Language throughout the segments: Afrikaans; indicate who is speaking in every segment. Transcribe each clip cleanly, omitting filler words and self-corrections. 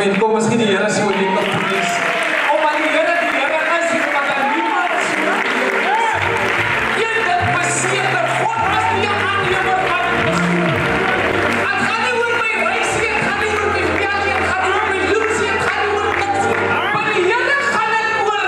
Speaker 1: moment kom, miskien die Here so lief op wees. Omdat die Here is, wat daar niemand so een dit beseker, God was nie een aannemer van het gaan nie oor my reisie, het gaan nie oor my vellie, het gaan nie oor my luxe, het gaan nie oor niks. Maar die Here gaan dit oor.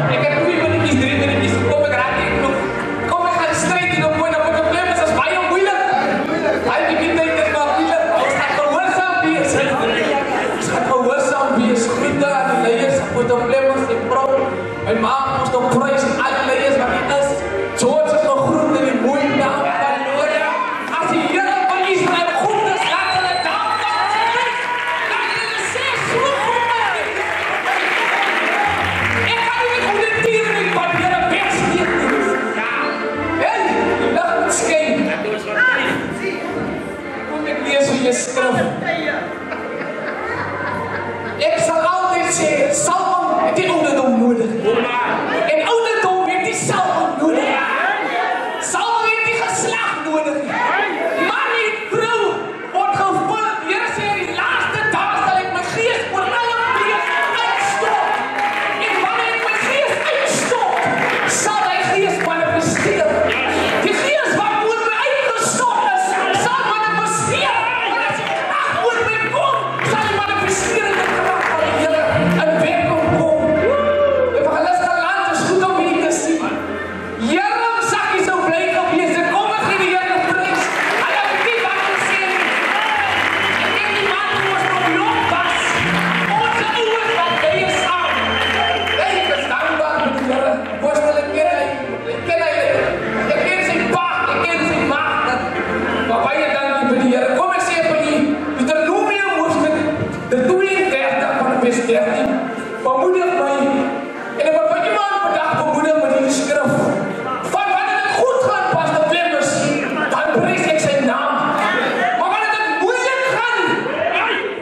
Speaker 1: Ek het 2 minuutjies, 3 minuutjies, kom ek raak ek nog. Kom ek gaan stryd en op my probleem is baie moeilik. Hy begin tyd het maar moeilik. Ons gaan gehoorsaam wees. Ons gaan gehoorsaam wees. Groete aan die leiers, probleem is die vrou. My ma moes nog prys en alle leiers wat dit is. George is nog groet in die mooie naam van die Lord. As die Here van Israel goed is, laat hulle naam van sy. Laat hulle sê, so goed is dit. Ek kan nie goed die dier nie, van die Here wegsteek nie. Hey, die licht skyn. Kom ek lees hoe jy skrif. Ek sal altyd sê, salmon het die ouderdom nodig. En ouderdom het die salmon nodig. Salmon het die geslag nodig. Man en vrou word gevul. Die Here sê, die laaste dag sal ek my gees oor alle vlees uitstort. En wanneer ek my gees uitstort, sal my gees manifesteer. Die gees wat oor my uitgestort is, sal manifesteer. En as die krag oor my kom, sal die manifesterende krag van die Here in werking kom. Evangeliste land is goed om hier te sien. Here, sakkie sou bly gewees het, kom ek in die Here prys. En ek het nie wat gesê nie. Ek het die man hoe ons nog jong was. Onze ouers wat by is aan. Ek is dankbaar met die Here. Worstel ek ken hy. Ek ken sy pa, ek ken sy ma. Maar baie dankie vir die Here. Kom ek sê vir die Deuteronomium hoofstuk, de 32 van vers 13. Bemoedig my. En ek wil vir iemand vandag bemoedig met die skrif. Van wanneer dit goed gaan, pas de Plemmers, dan prys ek sy naam. Maar wanneer dit moeilik gaan,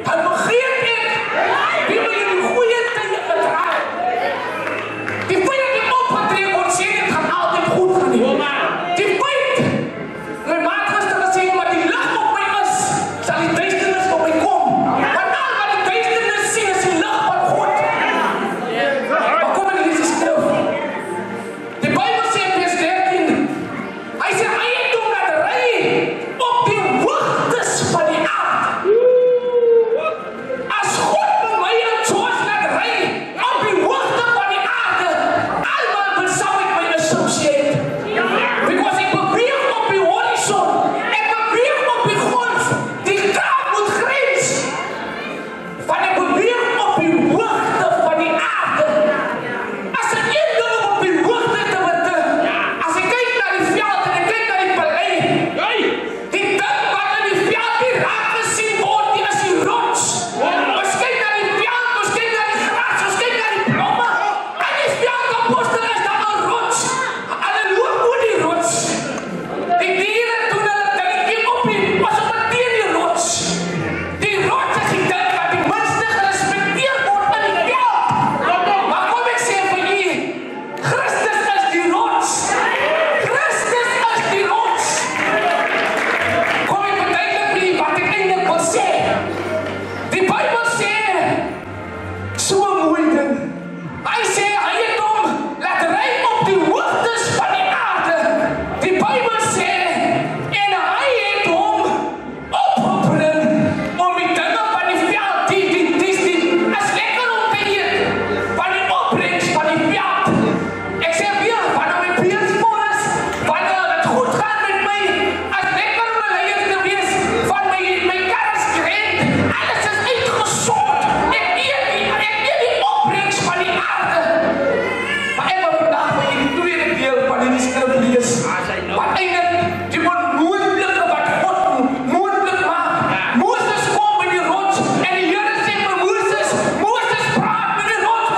Speaker 1: dan vergeet ek wie my in die goeie tye vertrouw. Die feit dat ek opgetree word, sê dit gaan altyd goed gaan nie. Die feit, my ma het gister gesê, maar die lig op my is, sal die duisternis op my kom. Want al wat die duisternis sien, is die lig van God. Maar kom ek lees die skrif. Die Bijbel sê in vers 13, hy sê, hy het om dat ry op die hoogtes van die aard. As God met my en George laat ry op die hoogte van die aarde, almal wil saam met my associate. Because ek beweeg op die horizon, ek beweeg op die golf, die krag moet grens. Want ek beweeg op die hoogte van die aarde. As ek een ding op die hoogte te wete, as ek kyk na die veld en ek kyk na die paleis, die ding wat in die veld nie raak gesien word, die is die rots. Ons kyk na die veld, ons kyk na die gras, ons kyk na die blomme, en die veldkaposter is daar al rots. Hulle loop oor die rots. Die diere doen hulle dingetjie op die, pas op teen die rots. Die rots is die ding wat die minste gerespekteer word in die veld. Maar kom ek sê vir jy, Christus is die rots. Christus is die rots. Kom ek verduidelik vir jy wat ek eintlik wil sê. Die Bijbel sê, so mooi ding. Hy sê, hy het hom laat ry op die hoogtes van die aarde. Die Bijbel sê, en hy het hom opgebring om die dinge van die veld, is lekker om te eet, van die opbrengs van die veld. Ek sê weer, wanneer my beens vol is, wanneer het goed gaan met my, is lekker om 'n leier te wees, van my kar is gered, alles is uitgesort, ek eet die opbrengs van die aarde. Maar ek wil vandag vir die tweede deel van die skrif lees, wat eintlik die onmoontlike wat God moontlik maak. Moses kom met die rots en die Here sê vir Moses, Moses praat met die rots,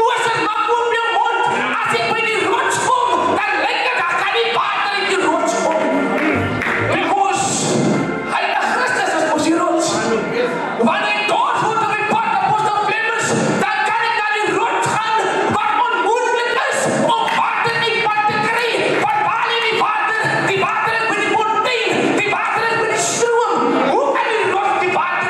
Speaker 1: Moses maak oop jou mond. As ek by die rots kom, dan lyk dit, dan kan nie water uit die rots kom. Because hy Christus is mos die rots. Wanneer ek dood word op die pad, apostel Clemens, dan kan ek na die rots gaan, wat onmoontlik is, om water uit pad te kry. Van waar lê die water? Die water is by die fontein, die water is by die stroom. Hoe kan die rots die water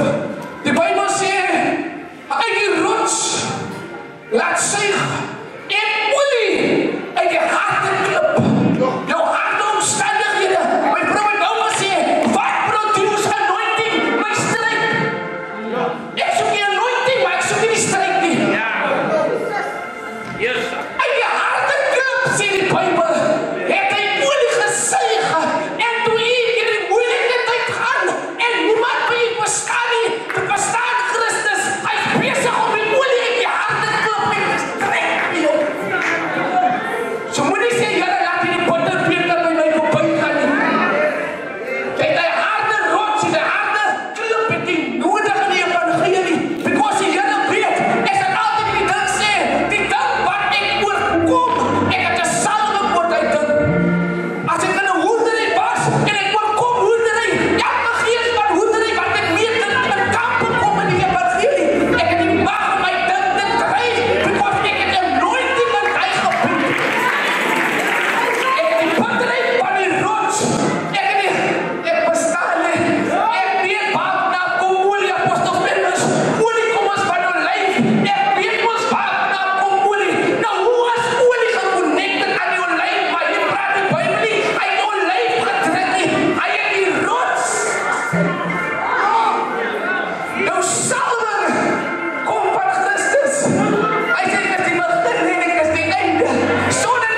Speaker 1: klip. Die Bijbel sê, uit die rots laat suig en olie uit die harde klip. Jou harde omstandighede. My broer nou maar sê, wat produce anointing? My stryd. Ek soek die anointing, maar ek soek nie die stryd nie. Uit die harde klip, sê die Bijbel, het hy olie gesuig en toe hy in die moeilike tyd gaan en niemand by jy verstaan nie, te verstaan Christus, hy is besig om die olie in die harde klip en stryd met jou. So moet nie sê, Here, laat die butterbeker by my voorbij gaan nie. Kijk, die harde rots, die harde klip het die nodig in die evangelie, because die Here weet, ek sal altyd die ding sê, die ding wat ek oorkom, ek het 'n salwing oor die ding. As ek in 'n hoendery was, en ek oorkom hoendery, elke gees van hoendery wat ek weet in kamp kom in die evangelie, ek het die mag om my ding te dryf, because ek het anointing in hy gebied. Ek het die battery van die rots, ek bestaan nie, ek weet waar na kom olie, apostel Petrus, olie kom ons van jou lyf, ek weet ons waar na kom olie. Nou hoe is olie geconnected aan jou lyf, maar jy praat die Bijbel nie, hy het jou lyf getrek nie, hy het die rots. Nou salwing kom van Christus. Hy sê ek is die begin en ek is die einde. Sodat